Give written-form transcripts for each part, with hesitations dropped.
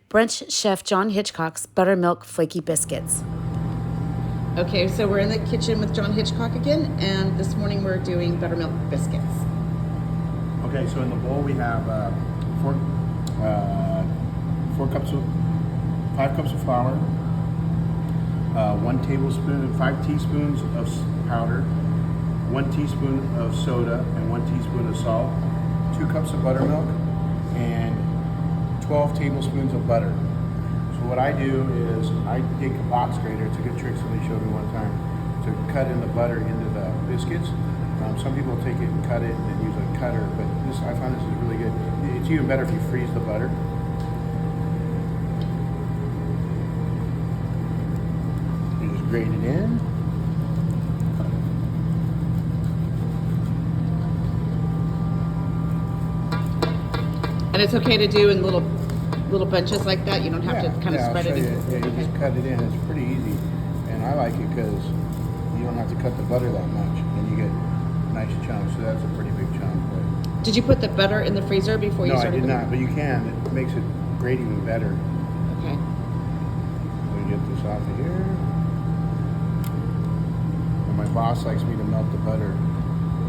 Brunch Chef John Hitchcock's Buttermilk Flaky Biscuits. Okay, so we're in the kitchen with John Hitchcock again, and this morning we're doing buttermilk biscuits. Okay, so in the bowl we have 5 cups of flour, 1 tablespoon, 5 teaspoons of powder, 1 teaspoon of soda, and 1 teaspoon of salt, 2 cups of buttermilk, and 12 tablespoons of butter. So what I do is I take a box grater. It's a good trick somebody showed me one time to cut in the butter into the biscuits. Some people take it and cut it and then use a cutter, but I find this is really good. It's even better if you freeze the butter. You just grate it in. And it's okay to do in little bunches like that. You don't have to kind of spread it. You just cut it in. It's pretty easy, and I like it because you don't have to cut the butter that much, and you get nice chunks. So that's a pretty big chunk. But did you put the butter in the freezer before you started? No, I did not. But you can. It makes it grate even better. Okay. Let me get this off of here. And my boss likes me to melt the butter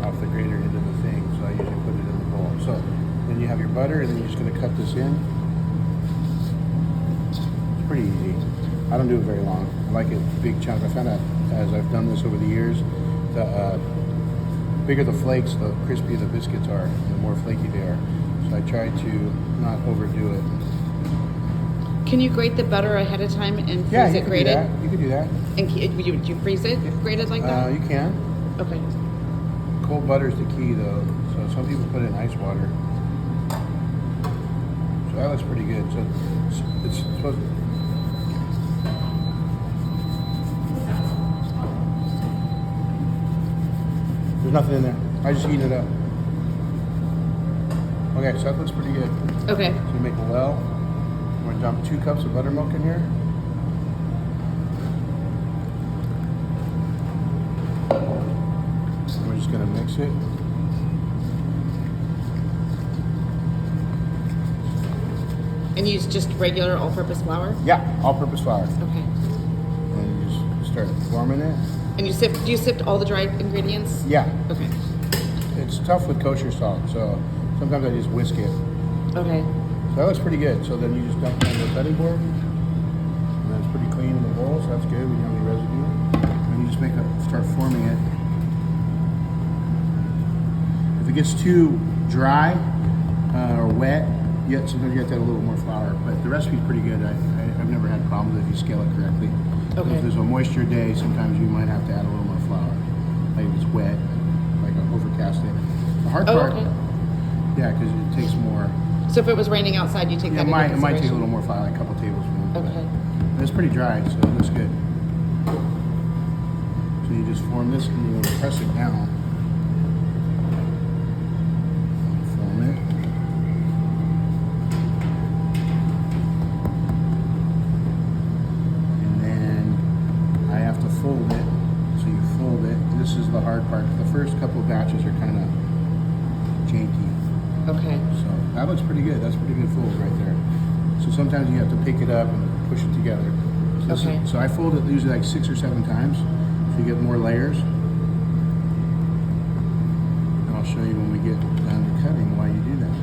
off the grater into the thing, so I usually put it in the bowl. So then you have your butter, and then you're just going to cut this in. It's pretty easy. I don't do it very long. I like it big chunk. I found out as I've done this over the years, the bigger the flakes, the crispier the biscuits are, and the more flaky they are. So I try to not overdo it. Can you grate the butter ahead of time and freeze it grated? Yeah, you can do that. And would you freeze it grated like that? You can. Okay. Cold butter is the key, though. So some people put it in ice water. So that looks pretty good. So it's supposed to. There's nothing in there. I just heat it up. Okay, so that looks pretty good. Okay. So you make a well. We're gonna dump 2 cups of buttermilk in here. And we're just gonna mix it. And use just regular all-purpose flour? Yeah, all-purpose flour. Okay. And you just start forming it. And do you sift all the dried ingredients? Yeah. Okay. It's tough with kosher salt, so sometimes I just whisk it. Okay. So that looks pretty good. So then you just dump it on the cutting board, and then it's pretty clean in the bowl, so that's good. We don't have any residue. And you just start forming it. If it gets too dry or wet, sometimes you have to add a little more flour. But the recipe's pretty good. I've never had problems if you scale it correctly. Okay. So if there's a moisture day, sometimes you might have to add a little more flour. Like if it's wet, like an overcast day. The hard part, okay. Yeah, because it takes more. So if it was raining outside, you take that into It might take a consideration? little more flour, like a couple tablespoons. Okay. But it's pretty dry, so it looks good. So you just form this, and you want to press it down. Form it. Fold it, so you fold it. This is the hard part. The first couple of batches are kind of janky. Okay. So that looks pretty good. That's pretty good fold right there. So sometimes you have to pick it up and push it together. So, so I fold it usually like 6 or 7 times, so you get more layers. And I'll show you when we get down to cutting why you do that.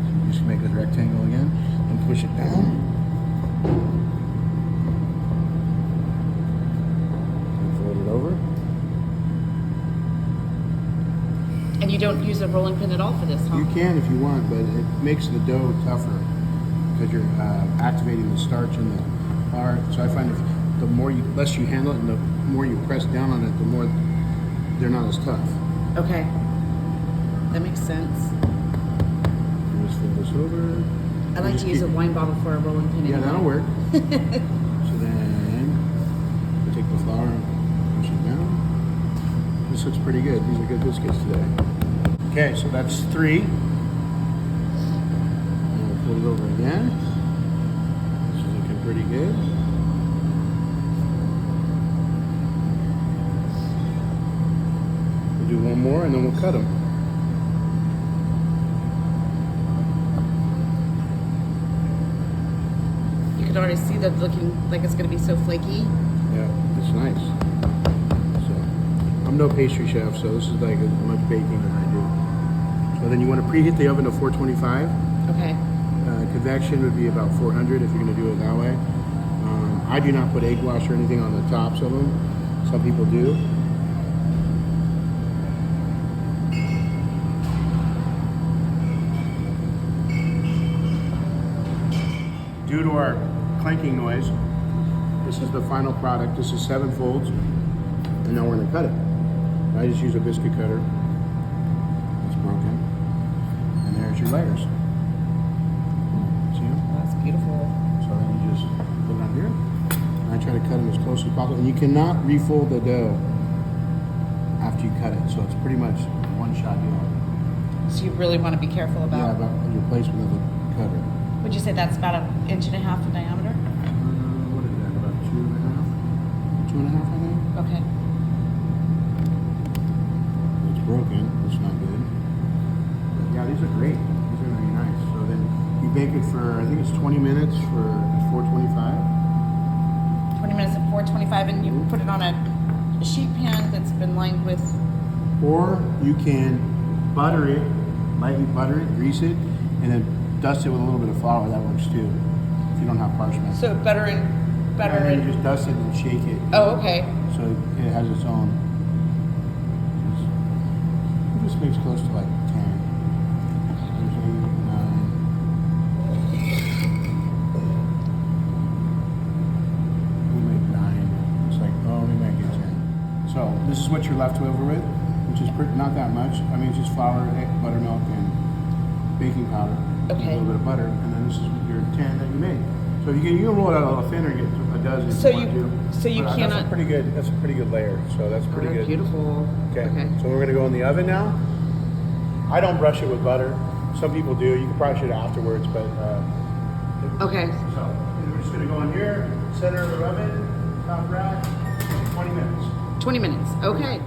So you just make a rectangle again and push it down. Over. And you don't use a rolling pin at all for this, huh? You can if you want, but it makes the dough tougher because you're activating the starch in the flour. So I find if the less you handle it and the more you press down on it, the more they're not as tough. Okay. That makes sense. You just flip this over. I like to use a wine bottle for a rolling pin. Yeah, that'll work. So then we take the flour and push it down. This looks pretty good. These are good biscuits today. Okay, so that's 3. And we'll put it over again. This is looking pretty good. We'll do one more and then we'll cut them. already see that looking like it's going to be so flaky. Yeah, it's nice. So, I'm no pastry chef, so this is like as much baking as I do. So then you want to preheat the oven to 425. Okay. Convection would be about 400 if you're going to do it that way. I do not put egg wash or anything on the tops of them. Some people do. Due to our clanking noise, this is the final product. This is 7 folds, and now we're going to cut it. I just use a biscuit cutter. It's broken, and there's your layers. See them? That's beautiful. So then you just put it on here. And I try to cut them as close as possible. And you cannot refold the dough after you cut it. So it's pretty much one shot deal. So you really want to be careful Yeah, about. about your placement of the cutter. Would you say that's about 1.5 inches in diameter? What is that? About 2.5? 2.5, I think. Okay. It's broken. It's not good. But yeah, these are great. These are very nice. So then you bake it for, I think it's 20 minutes for 425. 20 minutes at 425, and you put it on a sheet pan that's been lined with. Or you can butter it, lightly butter it, grease it, and then dust it with a little bit of flour. That works too, if you don't have parchment. So butter and And then you just dust it and shake it. Oh, okay. So it has its own. It just makes close to like 10. There's 8, 9. We make 9. It's like, oh, we make it 10. So this is what you're left over with, which is not that much. I mean, it's just flour, buttermilk, and baking powder. Okay. A little bit of butter, and then this is your 10 that you made. So you can roll it out a little thinner, get a dozen. So if you want to. so you But cannot. That's a pretty good. That's a pretty good layer. So that's pretty good. Beautiful. Okay. So we're gonna go in the oven now. I don't brush it with butter. Some people do. You can brush it afterwards, but. Okay. So we're just gonna go in here, center of the oven, top rack, 20 minutes. 20 minutes. Okay.